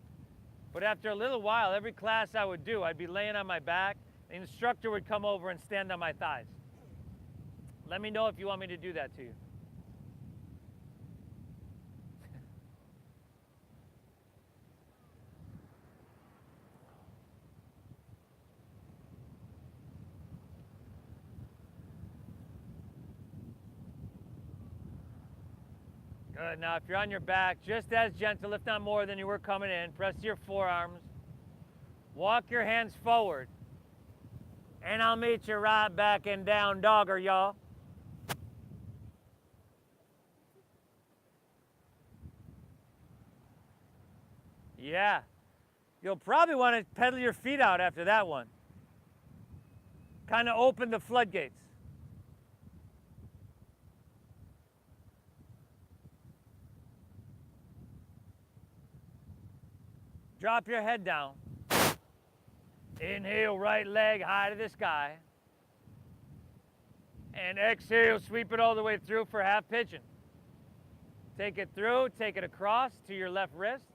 But after a little while, every class I would do, I'd be laying on my back. The instructor would come over and stand on my thighs. Let me know if you want me to do that to you. Good. Now, if you're on your back, just as gentle, if not more than you were coming in, press your forearms. Walk your hands forward. And I'll meet you right back in down dogger, y'all. Yeah. You'll probably want to pedal your feet out after that one. Kind of open the floodgates. Drop your head down. Inhale, right leg high to the sky. And exhale, sweep it all the way through for half pigeon. Take it through, take it across to your left wrist.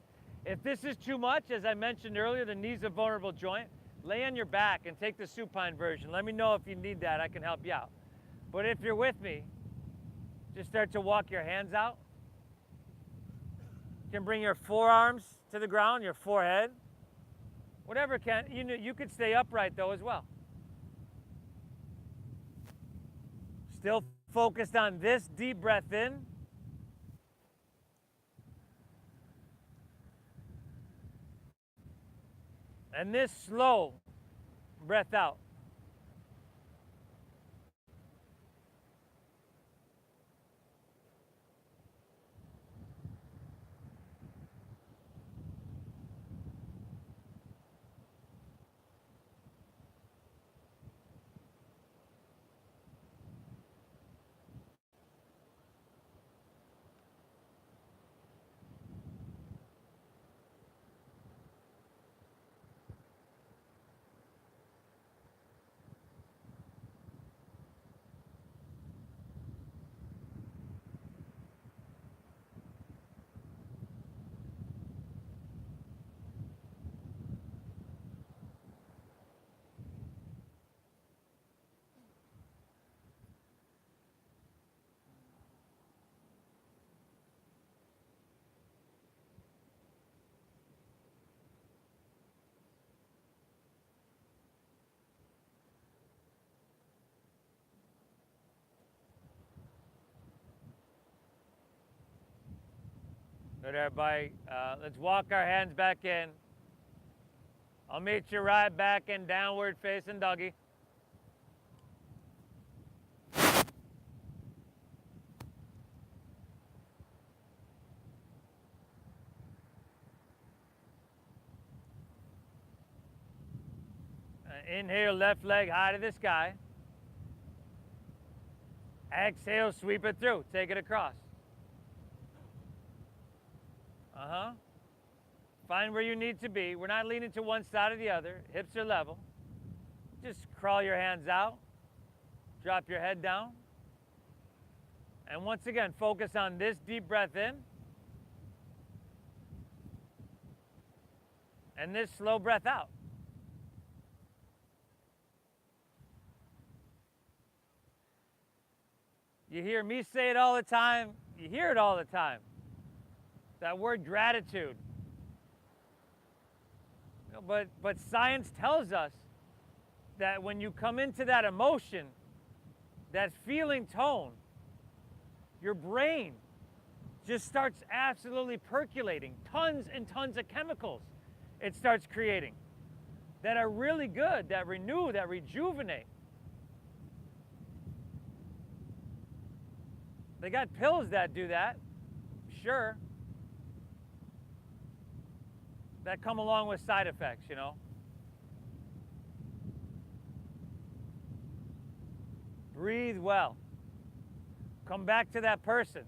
If this is too much, as I mentioned earlier, the knee's a vulnerable joint, lay on your back and take the supine version. Let me know if you need that, I can help you out. But if you're with me, just start to walk your hands out. You can bring your forearms to the ground, your forehead. Whatever can, you could stay upright though as well. Still focused on this deep breath in. And this slow breath out. Good, everybody. Let's walk our hands back in. I'll meet you right back in downward facing doggy. Inhale, left leg high to the sky. Exhale, sweep it through. Take it across. Find where you need to be. We're not leaning to one side or the other. Hips are level. Just crawl your hands out. Drop your head down. And once again, focus on this deep breath in. And this slow breath out. You hear me say it all the time. You hear it all the time. That word gratitude. But science tells us that when you come into that emotion, that feeling tone, your brain just starts absolutely percolating. Tons and tons of chemicals it starts creating that are really good, that renew, that rejuvenate. They got pills that do that, sure. That come along with side effects, you know. Breathe well. Come back to that person.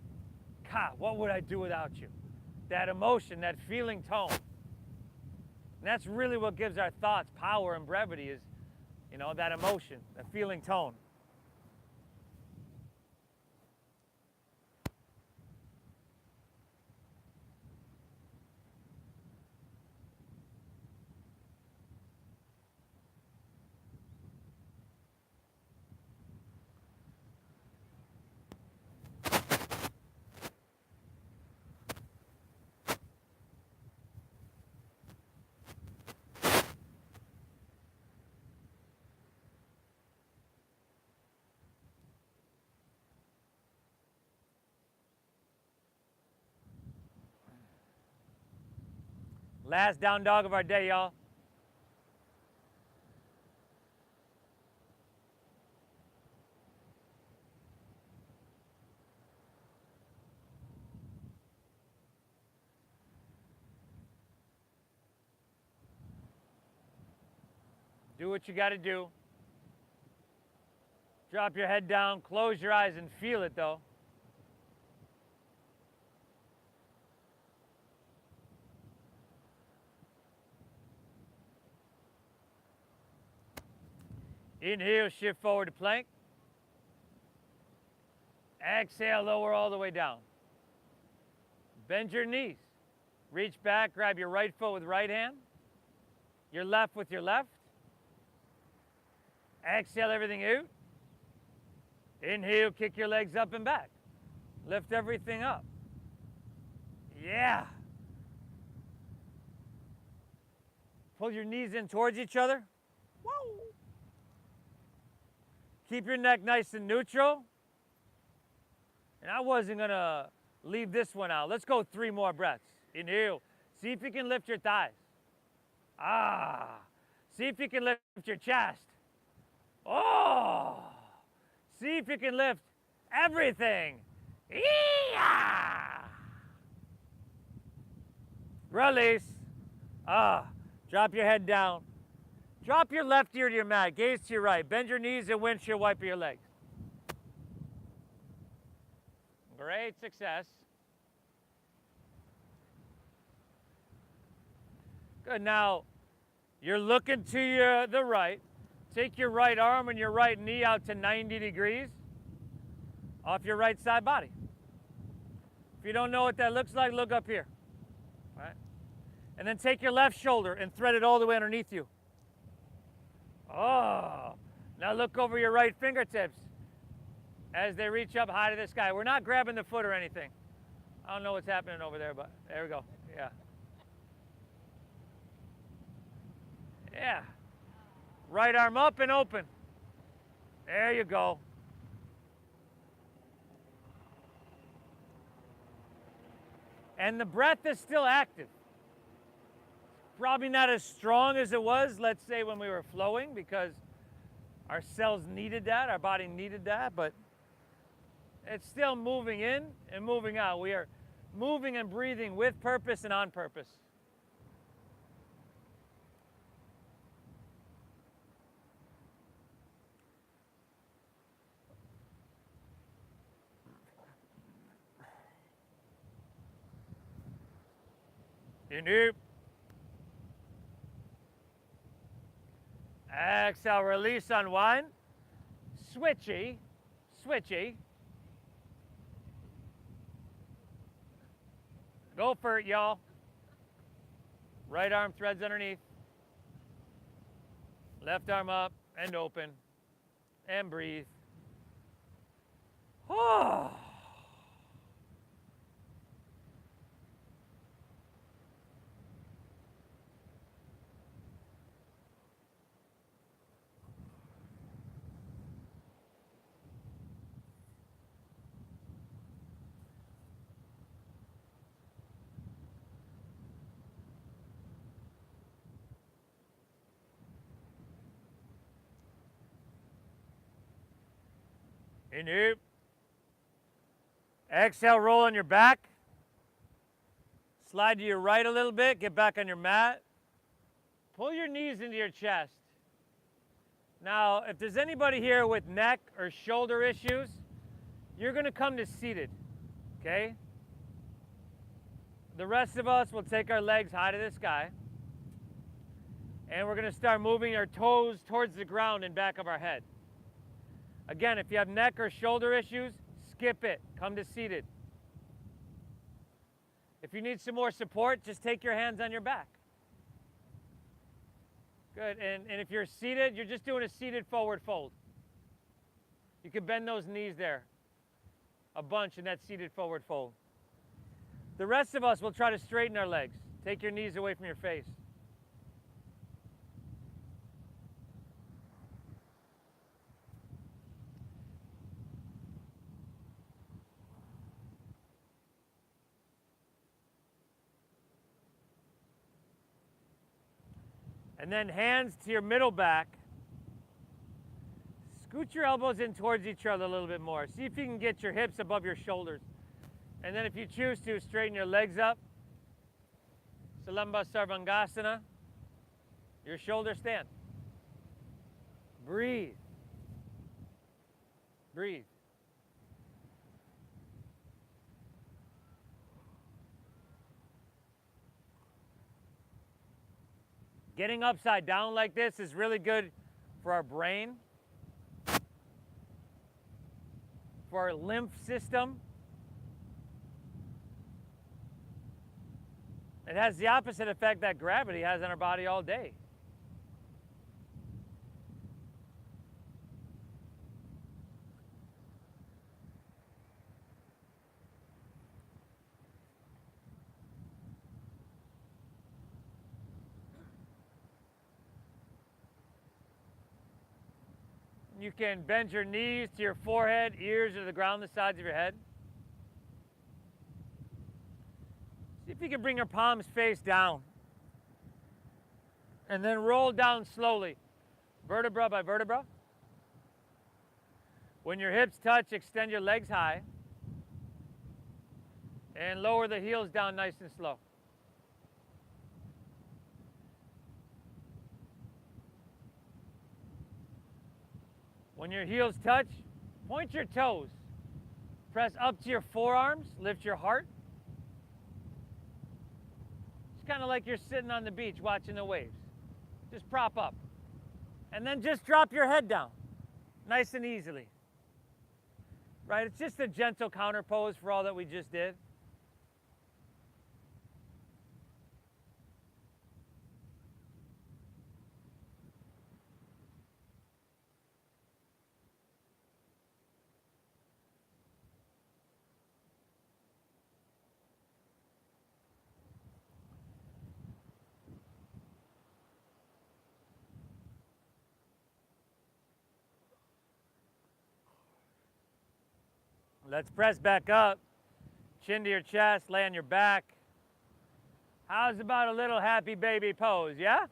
God, what would I do without you? That emotion, that feeling tone. And that's really what gives our thoughts power and brevity is, you know, that emotion, that feeling tone. Last down dog of our day, y'all. Do what you got to do. Drop your head down, close your eyes and feel it though. Inhale, shift forward to plank. Exhale, lower all the way down. Bend your knees. Reach back, grab your right foot with right hand. Your left with your left. Exhale everything out. Inhale, kick your legs up and back. Lift everything up. Yeah. Pull your knees in towards each other. Whoa. Keep your neck nice and neutral. And I wasn't gonna leave this one out. Let's go 3 more breaths. Inhale. See if you can lift your thighs. Ah. See if you can lift your chest. Oh. See if you can lift everything. Yeah. Release. Ah. Drop your head down. Drop your left ear to your mat. Gaze to your right. Bend your knees and windshield wiper your legs. Great success. Good. Now, you're looking to the right. Take your right arm and your right knee out to 90 degrees off your right side body. If you don't know what that looks like, look up here. All right? And then take your left shoulder and thread it all the way underneath you. Oh. Now look over your right fingertips as they reach up high to the sky. We're not grabbing the foot or anything. I don't know what's happening over there, but there we go. Yeah. Yeah. Right arm up and open. There you go. And the breath is still active. Probably not as strong as it was, let's say, when we were flowing, because our cells needed that, our body needed that, but it's still moving in and moving out. We are moving and breathing with purpose and on purpose. Inhale. Exhale, release, unwind. Switchy, switchy. Go for it, y'all. Right arm threads underneath. Left arm up and open. And breathe. Oh. Inhale. Exhale, roll on your back. Slide to your right a little bit. Get back on your mat. Pull your knees into your chest. Now, if there's anybody here with neck or shoulder issues, you're going to come to seated, okay? The rest of us will take our legs high to the sky. And we're going to start moving our toes towards the ground in back of our head. Again, if you have neck or shoulder issues, skip it. Come to seated. If you need some more support, just take your hands on your back. Good. And if you're seated, you're just doing a seated forward fold. You can bend those knees there a bunch in that seated forward fold. The rest of us will try to straighten our legs. Take your knees away from your face. And then hands to your middle back. Scoot your elbows in towards each other a little bit more. See if you can get your hips above your shoulders. And then if you choose to, straighten your legs up. Salamba Sarvangasana. Your shoulders stand. Breathe. Breathe. Getting upside down like this is really good for our brain, for our lymph system. It has the opposite effect that gravity has on our body all day. You can bend your knees to your forehead, ears to the ground, the sides of your head. See if you can bring your palms face down. And then roll down slowly, vertebra by vertebra. When your hips touch, extend your legs high. And lower the heels down nice and slow. When your heels touch, point your toes. Press up to your forearms, lift your heart. It's kind of like you're sitting on the beach watching the waves. Just prop up. And then just drop your head down, nice and easily. Right, it's just a gentle counter pose for all that we just did. Let's press back up, chin to your chest, lay on your back. How's about a little happy baby pose, yeah?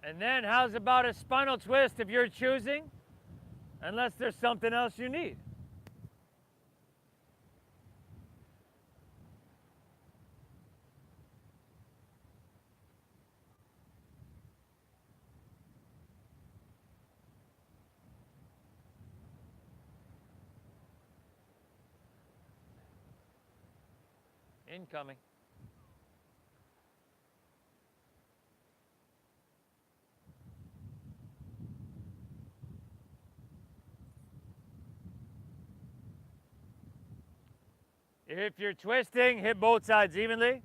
And then how's about a spinal twist if you're choosing, unless there's something else you need. Incoming. If you're twisting, hit both sides evenly.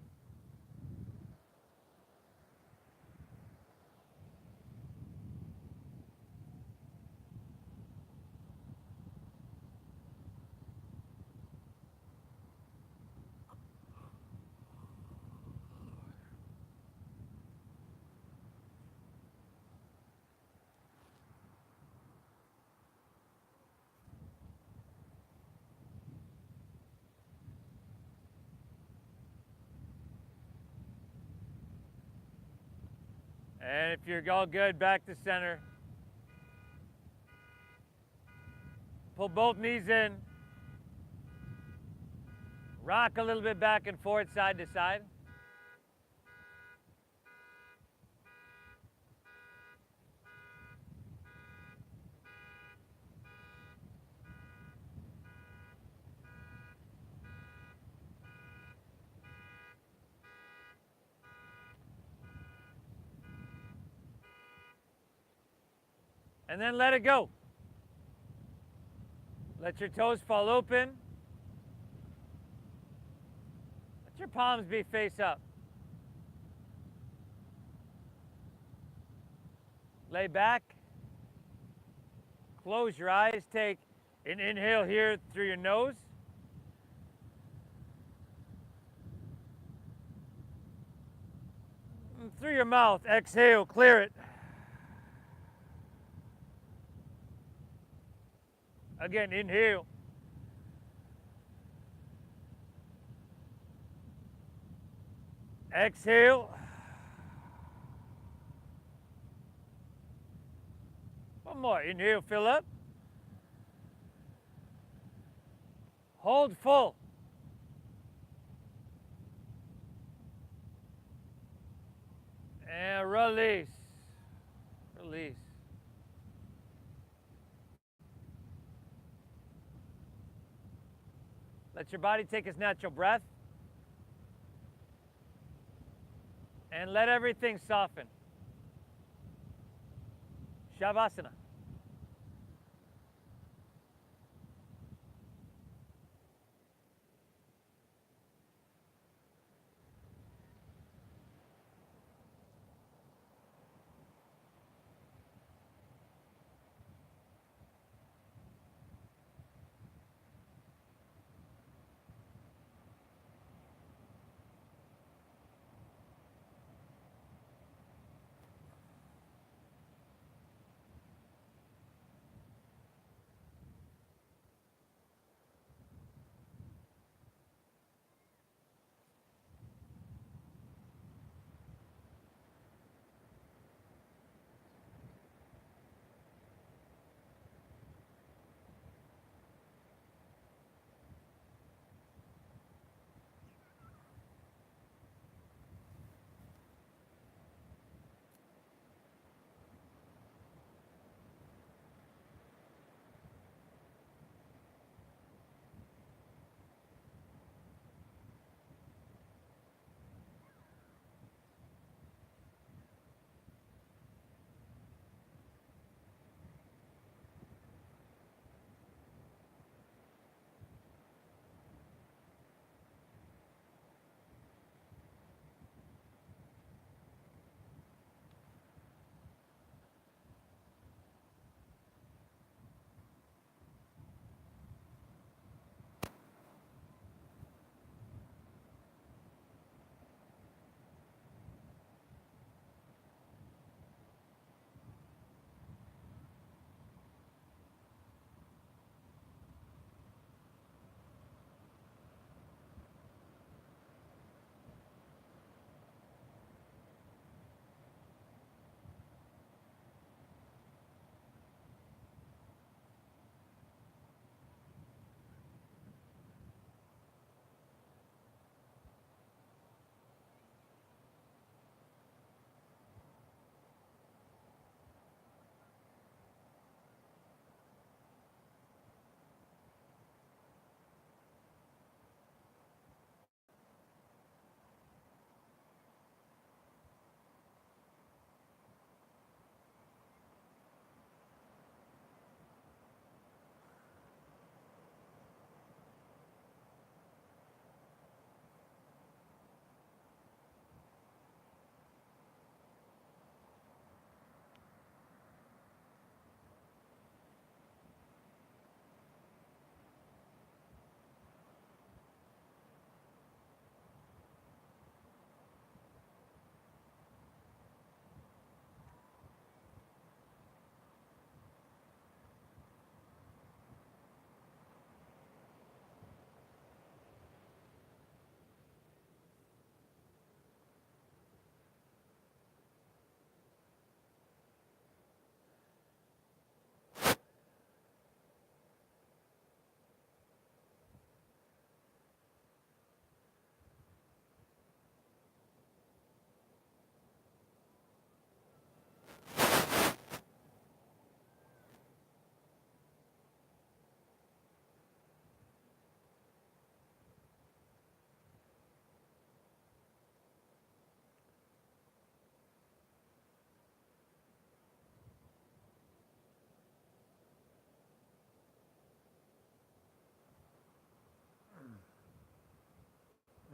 And if you're all good, back to center. Pull both knees in. Rock a little bit back and forth, side to side. And then let it go. Let your toes fall open. Let your palms be face up. Lay back. Close your eyes. Take an inhale here through your nose. And through your mouth, exhale, clear it. Again, inhale. Exhale. One more. Inhale, fill up. Hold full. And release. Release. Let your body take its natural breath. And let everything soften. Savasana.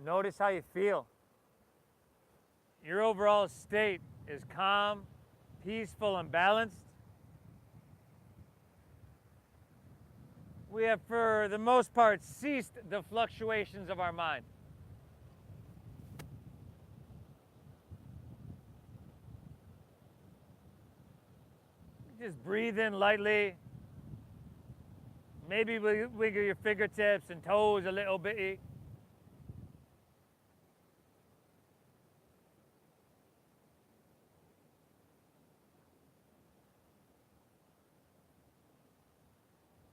Notice how you feel. Your overall state is calm, peaceful, and balanced. We have, for the most part, ceased the fluctuations of our mind. Just breathe in lightly. Maybe wiggle your fingertips and toes a little bit.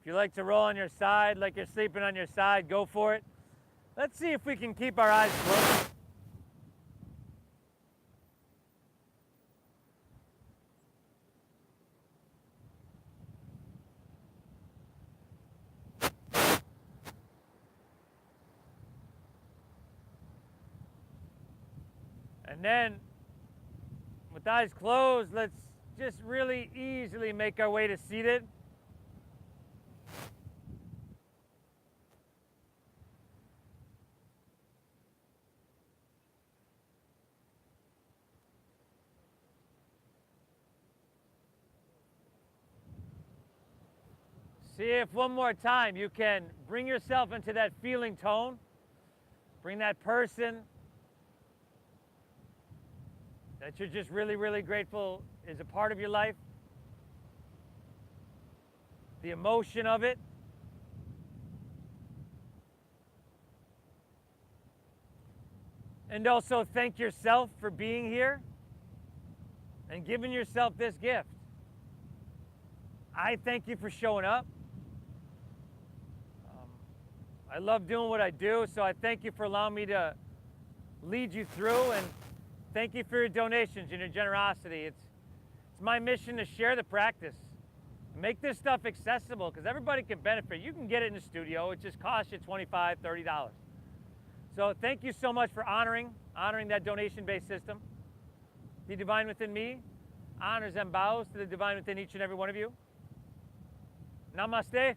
If you like to roll on your side like you're sleeping on your side, go for it. Let's see if we can keep our eyes closed. And then, with eyes closed, let's just really easily make our way to seated. See if one more time you can bring yourself into that feeling tone. Bring that person that you're just really, really grateful is a part of your life. The emotion of it. And also thank yourself for being here and giving yourself this gift. I thank you for showing up. I love doing what I do, so I thank you for allowing me to lead you through, and thank you for your donations and your generosity. It's my mission to share the practice, make this stuff accessible, because everybody can benefit. You can get it in the studio. It just costs you $25, $30. So thank you so much for honoring that donation-based system. The divine within me honors and bows to the divine within each and every one of you. Namaste.